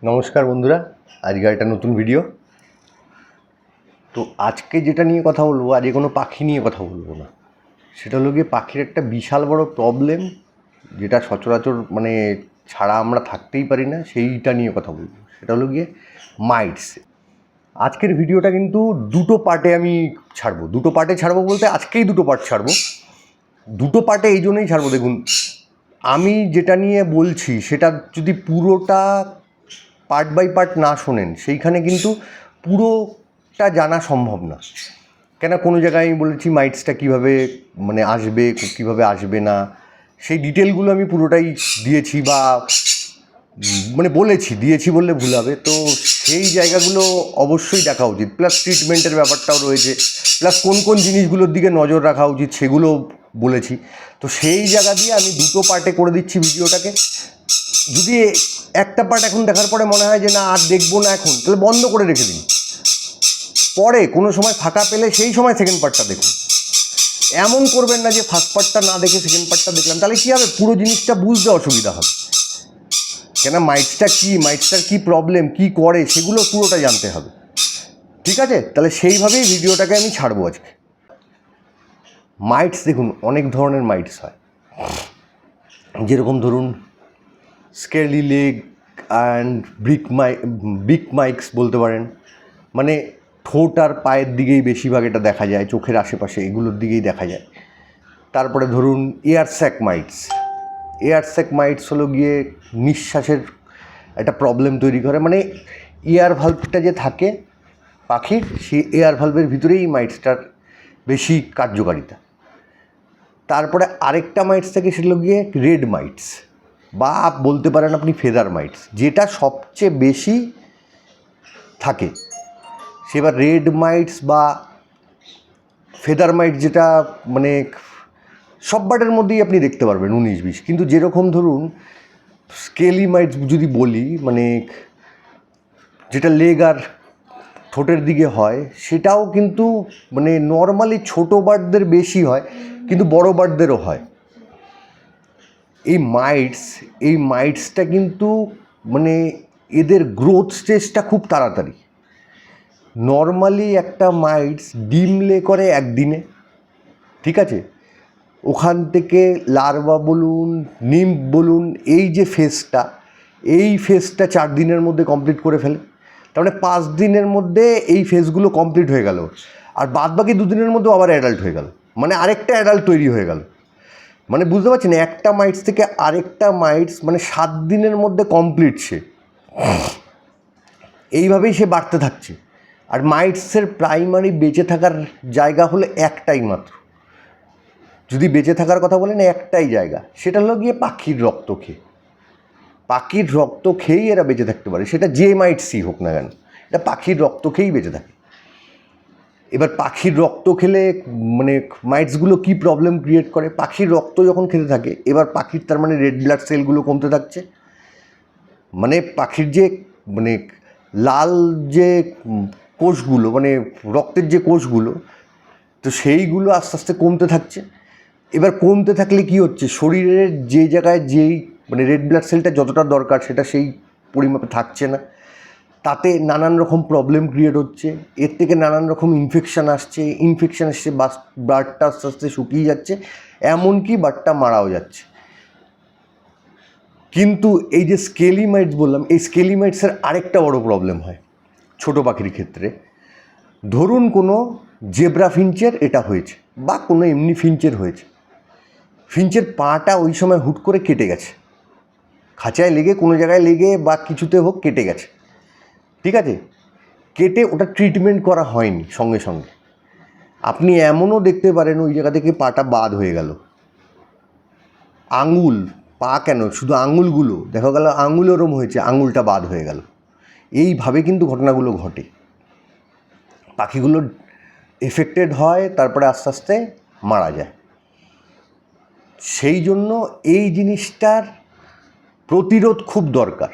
নমস্কার বন্ধুরা, আজকে একটা নতুন ভিডিও। তো আজকে যেটা নিয়ে কথা বলবো, আজকে কোনো পাখি নিয়ে কথা বলবো না। সেটা হলো গিয়ে পাখির একটা বিশাল বড় প্রবলেম, যেটা সচরাচর ছাড়া আমরা থাকতেই পারি না, সেইটা নিয়ে কথা বলবো। সেটা হলো গিয়ে মাইটস। আজকের ভিডিওটা কিন্তু দুটো পার্টে আমি ছাড়বো। দুটো পার্টে ছাড়বো বলতে আজকেই দুটো পার্ট ছাড়বো। দুটো পার্টে এই জন্যই ছাড়বো, দেখুন আমি যেটা নিয়ে বলছি সেটা যদি পুরোটা পার্ট বাই পার্ট না শোনেন, সেইখানে কিন্তু পুরোটা জানা সম্ভব না। কেন কোনো জায়গায় আমি বলেছি মাইটসটা কীভাবে আসবে, কীভাবে আসবে না, সেই ডিটেলগুলো আমি পুরোটাই দিয়েছি, বা দিয়েছি বললে ভুল হবে। তো সেই জায়গাগুলো অবশ্যই দেখা উচিত, প্লাস ট্রিটমেন্টের ব্যাপারটাও রয়েছে, প্লাস কোন কোন জিনিসগুলোর দিকে নজর রাখা উচিত সেগুলো বলেছি। তো সেই জায়গা দিয়ে আমি দুটো পার্টে করে দিচ্ছি ভিডিওটাকে। যদি একটা পার্ট এখন দেখার পরে মনে হয় যে না আর দেখবো না এখন, তাহলে বন্ধ করে রেখে দিন, পরে কোনো সময় ফাঁকা পেলে সেই সময় সেকেন্ড পার্টটা দেখুন। এমন করবেন না যে ফার্স্ট পার্টটা না দেখে সেকেন্ড পার্টটা দেখলাম, তাহলে কী হবে, পুরো জিনিসটা বুঝতে অসুবিধা হবে। কেন মাইটসটার কী প্রবলেম, কী করে, সেগুলো পুরোটা জানতে হবে। ঠিক আছে, তাহলে সেইভাবেই ভিডিওটাকে আমি ছাড়বো আজকে। মাইটস দেখুন, অনেক ধরনের মাইটস হয়। যেরকম ধরুন স্কেলি লেগ অ্যান্ড বিগ মাইক্স বলতে পারেন, ঠোঁট আর পায়ের দিকেই বেশিরভাগ এটা দেখা যায়, চোখের আশেপাশে এগুলোর দিকেই দেখা যায়। তারপরে ধরুন এয়ারস্যাক মাইটস হলো গিয়ে নিঃশ্বাসের একটা প্রবলেম তৈরি করে, এয়ার ভালভটা যে থাকে পাখির, সেই এয়ার ভালভের ভিতরেই মাইটসটার বেশি কার্যকারিতা। তারপরে আরেকটা মাইটস থাকে, সেগুলো গিয়ে রেড মাইটস, বা বলতে পারেন আপনি ফেদার মাইটস, যেটা সবচেয়ে বেশি থাকে। সেবার রেড মাইটস বা ফেদার মাইট, যেটা সব বার্ডের মধ্যেই আপনি দেখতে পারবেন 19-20, কিন্তু যেরকম ধরুন স্কেলি মাইটস যদি বলি, যেটা লেগ আর ঠোঁটের দিকে হয়, সেটাও কিন্তু নর্মালি ছোটো বার্ডদের বেশি হয়, কিন্তু বড় বার্ডদেরও হয়। এই মাইটসটা কিন্তু এদের গ্রোথ স্টেজটা খুব তাড়াতাড়ি। নর্মালি একটা মাইটস ডিম লে করে একদিনে, ঠিক আছে, ওখান থেকে লার্ভা বলুন, নিম্ফ বলুন, এই ফেজটা 4 দিনের মধ্যে কমপ্লিট করে ফেলে। তার 5 দিনের মধ্যে এই ফেজগুলো কমপ্লিট হয়ে গেল, আর বাদবাকি 2 দিনের মধ্যে আবার অ্যাডাল্ট হয়ে গেল, আরেকটা অ্যাডাল্ট তৈরি হয়ে গেল। বুঝতে পারছেন, একটা মাইটস থেকে আরেকটা মাইটস 7 দিনের মধ্যে কমপ্লিট। সে এইভাবেই সে বাড়তে থাকছে। আর মাইটসের প্রাইমারি বেঁচে থাকার জায়গা হলো একটাই মাত্র, যদি বেঁচে থাকার কথা বলেন একটাই জায়গা, সেটা হলো গিয়ে পাখির রক্ত খেয়েই এরা বেঁচে থাকতে পারে। সেটা যে মাইটসই হোক না কেন, এটা পাখির রক্ত খেয়েই বেঁচে থাকে। এবার পাখির রক্ত খেলে মাইটসগুলো কী প্রবলেম ক্রিয়েট করে, পাখির রক্ত যখন খেতে থাকে, এবার পাখির তার রেড ব্লাড সেলগুলো কমতে থাকছে, পাখির যে লাল যে কোষগুলো, রক্তের যে কোষগুলো, তো সেইগুলো আস্তে আস্তে কমতে থাকছে। এবার কমতে থাকলে কি হচ্ছে, শরীরের যে জায়গায় যেই রেড ব্লাড সেলটা যতটা দরকার সেটা সেই পরিমাপে থাকছে না, তাতে নানান রকম প্রবলেম ক্রিয়েট হচ্ছে। এর থেকে নানান রকম ইনফেকশান আসছে, বার্ডটা আস্তে আস্তে শুকিয়ে যাচ্ছে, এমনকি বার্ডটা মারাও যাচ্ছে। কিন্তু এই যে স্কেলি মাইটস বললাম, এই স্কেলি মাইটসের আরেকটা বড় প্রবলেম হয় ছোটো পাখির ক্ষেত্রে। ধরুন কোনো জেব্রা ফিঞ্চের এটা হয়েছে, বা কোনো এমনি ফিঞ্চের হয়েছে, ফিঞ্চের পাটা ওই সময় হুট করে কেটে গেছে, খাঁচায় লেগে, কোনো জায়গায় লেগে বা কিছুতে হোক কেটে গেছে, ঠিক আছে, কেটে ওটা ট্রিটমেন্ট করা হয়নি সঙ্গে সঙ্গে। আপনি এমনও দেখতে পারেন ওই জায়গা থেকে পাটা বাদ হয়ে গেল, পা কেন, শুধু আঙুলগুলো দেখা গেল, আঙুল ওরম হয়েছে, আঙুলটা বাদ হয়ে গেল। এইভাবে কিন্তু ঘটনাগুলো ঘটে, পাখিগুলো এফেক্টেড হয়, তারপরে আস্তে আস্তে মারা যায়। সেই জন্য এই জিনিসটার প্রতিরোধ খুব দরকার।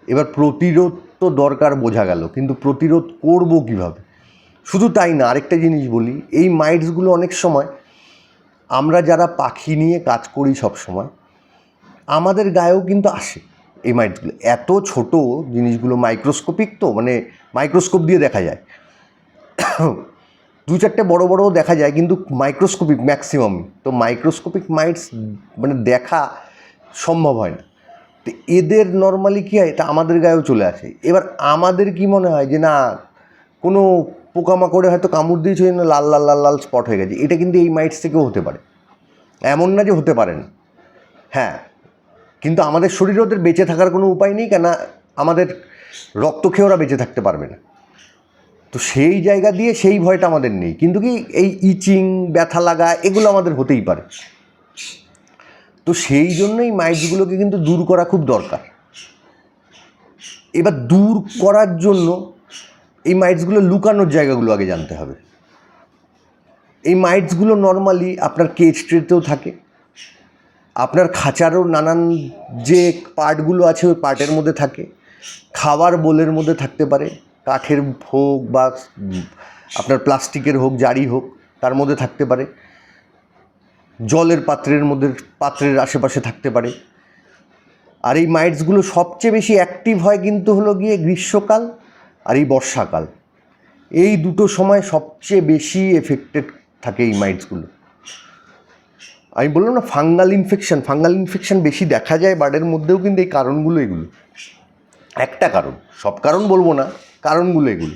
এবার প্রতিরোধ তো দরকার বোঝা গেল, কিন্তু প্রতিরোধ করব কীভাবে? শুধু তাই না, আরেকটা জিনিস বলি, এই মাইটসগুলো অনেক সময় আমরা যারা পাখি নিয়ে কাজ করি সব সময়, আমাদের গায়েও কিন্তু আসে। এই মাইটসগুলো এত ছোট জিনিসগুলো, মাইক্রোস্কোপিক, তো মানে মাইক্রোস্কোপ দিয়ে দেখা যায়, 2-4টে বড় বড় দেখা যায়, কিন্তু মাইক্রোস্কোপিক ম্যাক্সিমাম। তো মাইক্রোস্কোপিক মাইটস মানে দেখা সম্ভব হয় না। তো এদের নর্মালি কী হয়, এটা আমাদের গায়েও চলে আসে। এবার আমাদের কি মনে হয় যে না, কোনো পোকামাকড়ে হয়তো কামড় দিয়েছে, জন্য লাল লাল লাল লাল স্পট হয়ে গেছে। এটা কিন্তু এই মাইটস থেকেও হতে পারে, এমন না যে হতে পারে না। হ্যাঁ, কিন্তু আমাদের শরীরে ওদের বেঁচে থাকার কোনো উপায় নেই, কেন আমাদের রক্ত খেয়ে ওরা বেঁচে থাকতে পারবে না। তো সেই জায়গা দিয়ে সেই ভয়টা আমাদের নেই, কিন্তু কি এই ইচিং, ব্যথা লাগা, এগুলো আমাদের হতেই পারে। তো সেই জন্যই মাইটসগুলোকে কিন্তু দূর করা খুব দরকার। এবার দূর করার জন্য এই মাইটসগুলো লুকানোর জায়গাগুলো আগে জানতে হবে। এই মাইটসগুলো নর্মালি আপনার কেজ ট্রেতেও থাকে, আপনার খাঁচারও নানান যে পার্টগুলো আছে ওই পার্টের মধ্যে থাকে, খাবার বোলের মধ্যে থাকতে পারে, কাঠের হোক বা আপনার প্লাস্টিকের হোক, জারি হোক, তার মধ্যে থাকতে পারে, জলের পাত্রের আশেপাশে থাকতে পারে। আর এই মাইটসগুলো সবচেয়ে বেশি অ্যাক্টিভ হয় কিন্তু হলো গিয়ে গ্রীষ্মকাল আর এই বর্ষাকাল। এই দুটো সময় সবচেয়ে বেশি এফেক্টেড থাকে এই মাইটসগুলো। আমি বললাম না, ফাঙ্গাল ইনফেকশন বেশি দেখা যায় বার্ডের মধ্যেও, কিন্তু এই কারণগুলো এগুলো একটা কারণ, সব কারণ বলবো না, কারণগুলো এগুলো।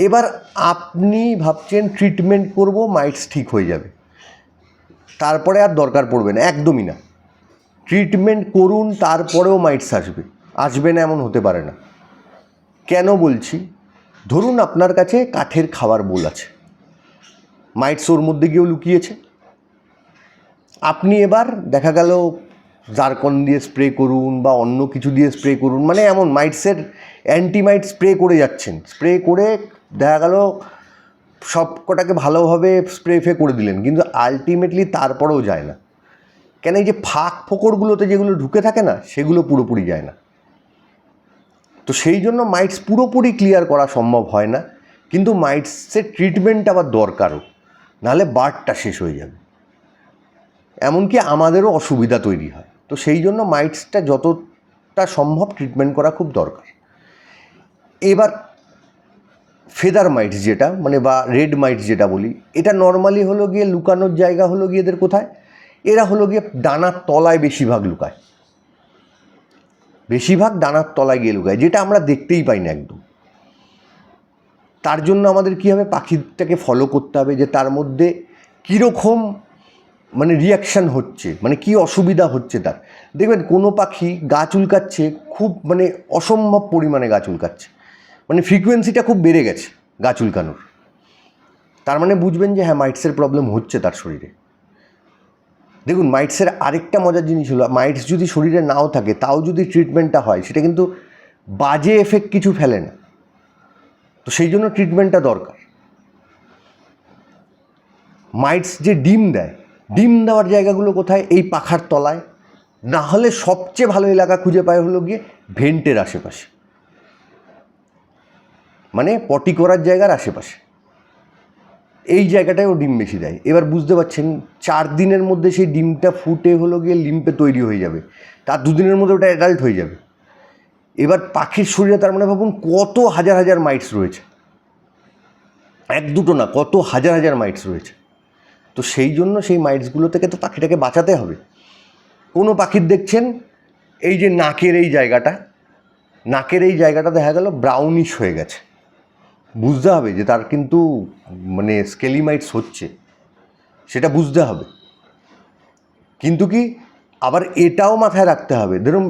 এবার আপনি ভাবছেন ট্রিটমেন্ট করব, মাইটস ঠিক হয়ে যাবে, তারপরে আর দরকার পড়বে না, একদমই না। ট্রিটমেন্ট করুন, তারপরেও মাইটস আসবে না এমন হতে পারে না। কেন বলছি, ধরুন আপনার কাছে কাঠের খাবার বোল আছে, মাইটস ওর মধ্যে গিয়েও লুকিয়েছে। আপনি এবার দেখা গেল জারকন দিয়ে স্প্রে করুন বা অন্য কিছু দিয়ে স্প্রে করুন, মানে এমন মাইটসের অ্যান্টিমাইট স্প্রে করে যাচ্ছেন, স্প্রে করে দেখা গেল সব কটাকে ভালোভাবে স্প্রে করে দিলেন, কিন্তু আলটিমেটলি তারপরেও যায় না। কেন, এই যে ফাঁক ফোকরগুলোতে যেগুলো ঢুকে থাকে না, সেগুলো পুরোপুরি যায় না। তো সেই জন্য মাইটস পুরোপুরি ক্লিয়ার করা সম্ভব হয় না, কিন্তু মাইটসের ট্রিটমেন্ট আবার দরকারও, নাহলে বার্ডটা শেষ হয়ে যাবে, এমনকি আমাদেরও অসুবিধা তৈরি হয়। তো সেই জন্য মাইটসটা যতটা সম্ভব ট্রিটমেন্ট করা খুব দরকার। এবার ফেদার মাইটস যেটা, মানে বা রেড মাইটস যেটা বলি, এটা নর্মালি হলো গিয়ে লুকানোর জায়গা হলো গিয়ে এদের কোথায়, এরা হলো গিয়ে ডানার তলায় বেশিরভাগ লুকায়, বেশিরভাগ ডানার তলায় গিয়ে লুকায়, যেটা আমরা দেখতেই পাই না একদম। তার জন্য আমাদের কী হবে, পাখিটাকে ফলো করতে হবে যে তার মধ্যে কীরকম মানে রিয়াকশান হচ্ছে, মানে কী অসুবিধা হচ্ছে তার। দেখবেন কোনো পাখি গা চুলকাচ্ছে, খুব মানে অসম্ভব পরিমাণে গা চুলকাচ্ছে, মানে ফ্রিকোয়েন্সিটা খুব বেড়ে গেছে গা চুলকানোর, তার মানে বুঝবেন যে হ্যাঁ মাইটসের প্রবলেম হচ্ছে তার শরীরে। দেখুন, মাইটসের আরেকটা মজার জিনিস হলো, মাইটস যদি শরীরে নাও থাকে, তাও যদি ট্রিটমেন্টটা হয়, সেটা কিন্তু বাজে এফেক্ট কিছু ফেলে না। তো সেই জন্য ট্রিটমেন্টটা দরকার। মাইটস যে ডিম দেয়, ডিম দেওয়ার জায়গাগুলো কোথায়, এই পাখার তলায়, না হলে সবচেয়ে ভালো এলাকা খুঁজে পায় হলো গিয়ে ভেন্টের আশেপাশে, মানে পটি করার জায়গার আশেপাশে, এই জায়গাটায় ও ডিম বেশি দেয়। এবার বুঝতে পারছেন, 4 দিনের মধ্যে সেই ডিমটা ফুটে হলো গিয়ে লিম্পে তৈরি হয়ে যাবে, তার 2 দিনের মধ্যে ওটা অ্যাডাল্ট হয়ে যাবে। এবার পাখির শরীরে তার মানে ভাবুন কত হাজার হাজার মাইটস রয়েছে, এক দুটো না, কত হাজার হাজার মাইটস রয়েছে। তো সেই জন্য সেই মাইটসগুলো থেকে তো পাখিটাকে বাঁচাতে হবে। কোনো পাখির দেখছেন এই যে নাকের এই জায়গাটা দেখা গেল ব্রাউনিশ হয়ে গেছে, বুঝতে হবে যে তার কিন্তু মানে স্কেলি মাইটস হচ্ছে, সেটা বুঝতে হবে। কিন্তু কি আবার এটাও মাথায় রাখতে হবে, ধরুন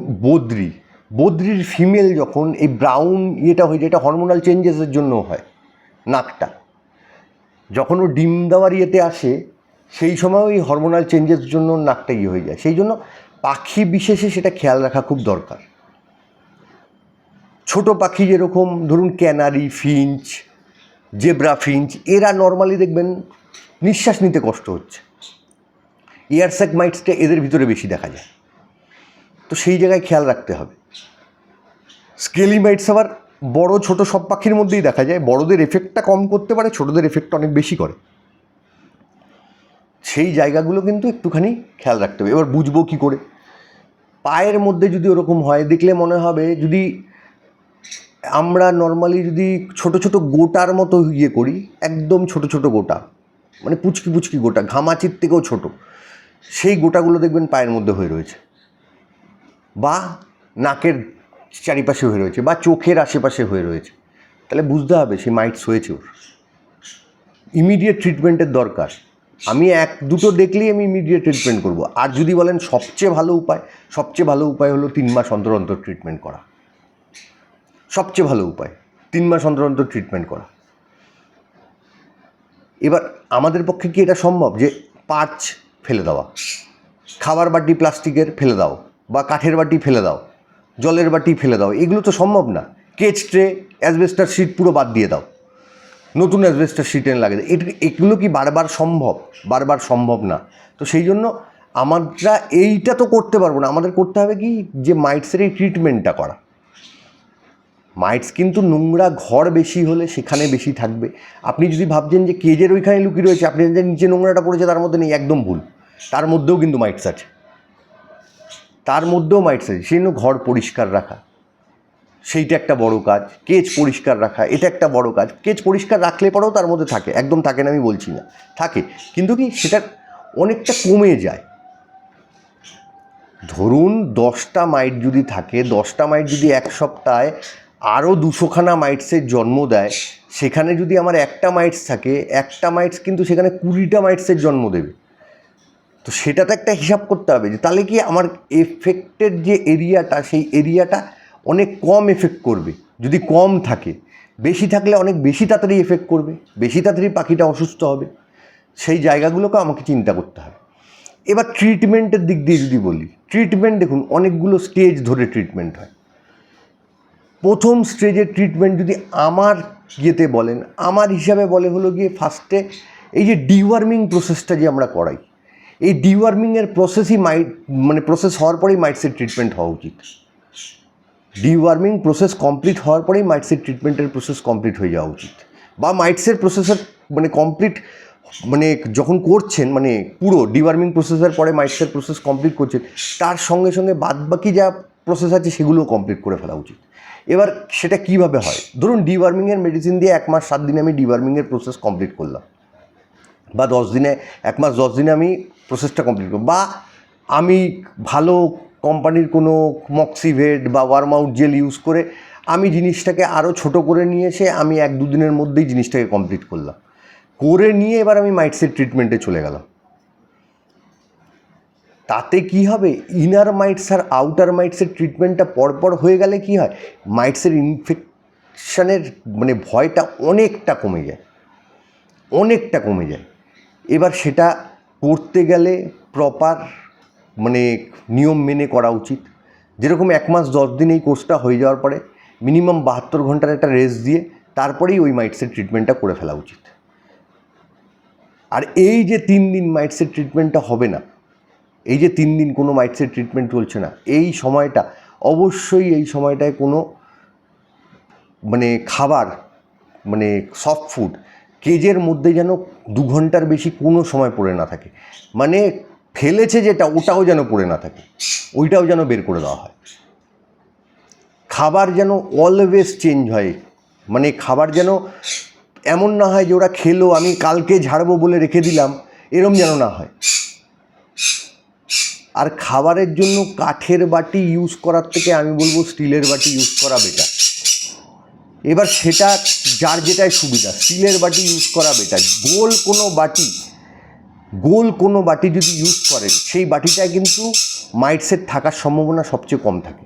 বদ্রির ফিমেল যখন এই ব্রাউন ইয়েটা হয়ে যায়, এটা হরমোনাল চেঞ্জেসের জন্য হয়। নাকটা যখন ও ডিম দেওয়ার ইয়েতে আসে, সেই সময় ওই হরমোনাল চেঞ্জের জন্য নাকটা ইয়ে হয়ে যায়। সেই জন্য পাখি বিশেষে সেটা খেয়াল রাখা খুব দরকার। ছোট পাখি যেরকম ধরুন ক্যানারি, ফিঞ্চ, জেব্রা ফিঞ্চ, এরা নর্মালি দেখবেন নিঃশ্বাস নিতে কষ্ট হচ্ছে, এয়ারস্যাক মাইটসটা এদের ভিতরে বেশি দেখা যায়। তো সেই জায়গায় খেয়াল রাখতে হবে। স্কেলি মাইটস আবার বড় ছোট সব পাখির মধ্যেই দেখা যায়, বড়দের এফেক্টটা কম করতে পারে, ছোটদের এফেক্টটা অনেক বেশি করে। সেই জায়গাগুলো কিন্তু একটুখানি খেয়াল রাখতে হবে। এবার বুঝবো কী করে, পায়ের মধ্যে যদি ওরকম হয়, দেখলে মনে হবে যদি আমরা নর্মালি যদি ছোট ছোট গোটার মতো ইয়ে করি, একদম ছোট ছোট গোটা, মানে পুচকি পুচকি গোটা, ঘামাচির থেকেও ছোট, সেই গোটাগুলো দেখবেন পায়ের মধ্যে হয়ে রয়েছে, বা নাকের চারিপাশে হয়ে রয়েছে, বা চোখের আশেপাশে হয়ে রয়েছে, তাহলে বুঝতে হবে সে মাইটস হয়েছে, ওর ইমিডিয়েট ট্রিটমেন্টের দরকার। আমি এক দুটো দেখলেই আমি ইমিডিয়েট ট্রিটমেন্ট করব। আর যদি বলেন সবচেয়ে ভালো উপায় হলো 3 মাস অন্তর অন্তর ট্রিটমেন্ট করা। সবচেয়ে ভালো উপায় 3 মাস অন্তর অন্তর ট্রিটমেন্ট করা। এবার আমাদের পক্ষে কি এটা সম্ভব যে পার্চ ফেলে দেওয়া, খাবার বাটি প্লাস্টিকের ফেলে দাও, বা কাঠের বাটি ফেলে দাও, জলের বাটি ফেলে দাও? এগুলো তো সম্ভব না। কেচ ট্রে, অ্যাসবেস্টার শিট পুরো বাদ দিয়ে দাও, নতুন অ্যাসবেস্টার শিট এনে লাগে। এগুলো কি বারবার সম্ভব? বারবার সম্ভব না। তো সেই জন্য আমরা এইটা তো করতে পারবো না, আমাদের করতে হবে কি, যে মাইটসের এই ট্রিটমেন্টটা করা। মাইটস কিন্তু নোংরা ঘর বেশি হলে সেখানে বেশি থাকবে। আপনি যদি ভাবছেন যে কেজের ওইখানে লুকিয়ে রয়েছে, আপনি যে নিচে নোংরাটা পড়েছে তার মধ্যে নেই, একদম ভুল। তার মধ্যেও কিন্তু মাইটস আছে, সেই জন্য ঘর পরিষ্কার রাখা, সেইটা একটা বড় কাজ। কেজ পরিষ্কার রাখা, এটা একটা বড় কাজ। কেজ পরিষ্কার রাখলে পরেও তার মধ্যে থাকে, একদম থাকে না আমি বলছি না, থাকে, কিন্তু কি সেটা অনেকটা কমে যায়। ধরুন 10টা মাইট যদি থাকে, 10টা মাইট যদি এক সপ্তাহে আরও 200খানা মাইটসের জন্ম দেয়, সেখানে যদি আমার একটা মাইটস থাকে, একটা মাইটস কিন্তু সেখানে 20টা মাইটসের জন্ম দেবে। তো সেটা তো একটা হিসাব করতে হবে, যে তাহলে কি আমার এফেক্টের যে এরিয়াটা, সেই এরিয়াটা অনেক কম এফেক্ট করবে। যদি কম থাকে, বেশি থাকলে অনেক বেশি তাড়াতাড়ি এফেক্ট করবে, বেশি তাড়াতাড়ি পাখিটা অসুস্থ হবে। সেই জায়গাগুলোকে আমাকে চিন্তা করতে হবে। এবার ট্রিটমেন্টের দিক দিয়ে যদি বলি, ট্রিটমেন্ট দেখুন অনেকগুলো স্টেজ ধরে ট্রিটমেন্ট হয়। প্রথম স্টেজের ট্রিটমেন্ট যদি আমার ইয়েতে বলেন, আমার হিসাবে বলে হলো গিয়ে ফার্স্টে এই যে ডিওয়ার্মিং প্রসেসটা যে আমরা করাই, এই ডিওয়ার্মিংয়ের প্রসেস হওয়ার পরেই মাইটসের ট্রিটমেন্ট হওয়া উচিত। ডিওয়ার্মিং প্রসেস কমপ্লিট হওয়ার পরেই মাইটসের ট্রিটমেন্টের প্রসেস কমপ্লিট হয়ে যাওয়া উচিত, বা মাইটসের প্রসেসের কমপ্লিট যখন করছেন, পুরো ডিওয়ার্মিং প্রসেসের পরে মাইটসের প্রসেস কমপ্লিট করছেন, তার সঙ্গে সঙ্গে বাদবাকি যা প্রসেস আছে সেগুলোও কমপ্লিট করে ফেলা উচিত। এবার সেটা কিভাবে হয়, ধরুন ডিওয়ার্মিংয়ের মেডিসিন দিয়ে 1 মাস 7 দিনে আমি ডিওয়ার্মিংয়ের প্রসেস কমপ্লিট করলাম, বা 10 দিনে, 1 মাস 10 দিনে আমি প্রসেসটা কমপ্লিট করব, বা আমি ভালো কোম্পানির কোনো মক্সিভেট বা ওয়ার্ম আউট জেল ইউজ করে আমি জিনিসটাকে আরও ছোট করে নিয়ে এসে আমি 1-2 দিনের মধ্যেই জিনিসটাকে কমপ্লিট করলাম, করে নিয়ে এবার আমি মাইটসের ট্রিটমেন্টে চলে গেলাম। তাতে কি হবে, ইনার মাইটস আর আউটার মাইটসের ট্রিটমেন্টটা পরপর হয়ে গেলে কি হয়, মাইটসের ইনফেকশানের ভয়টা অনেকটা কমে যায়, এবার সেটা করতে গেলে প্রপার নিয়ম মেনে করা উচিত। যেরকম 1 মাস 10 দিন এই কোর্সটা হয়ে যাওয়ার পরে মিনিমাম 72 ঘন্টার একটা রেস্ট দিয়ে তারপরেই ওই মাইটসের ট্রিটমেন্টটা করে ফেলা উচিত। আর এই যে 3 দিন মাইটসের ট্রিটমেন্টটা হবে না, এই যে 3 দিন কোনো মাইটসের ট্রিটমেন্ট চলছে না, এই সময়টা অবশ্যই, এই সময়টায় কোনো খাবার সফট ফুড কেজের মধ্যে যেন 2 ঘন্টার বেশি কোনো সময় পড়ে না থাকে, ফেলেছে যেটা ওটাও যেন পড়ে না থাকে, ওইটাও যেন বের করে দেওয়া হয়। খাবার যেন অলওয়েজ চেঞ্জ হয়, খাবার যেন এমন না হয় যে ওরা খেলো আমি কালকে ঝাড়বো বলে রেখে দিলাম, এরম যেন না হয়। আর খাবারের জন্য কাঠের বাটি ইউজ করার থেকে আমি বলবো স্টিলের বাটি ইউজ করা বেটার। এবার সেটা যার যেটাই সুবিধা, স্টিলের বাটি ইউজ করা বেটার। গোল কোনো বাটি যদি ইউজ করেন, সেই বাটিটায় কিন্তু মাইটসের থাকার সম্ভাবনা সবচেয়ে কম থাকে।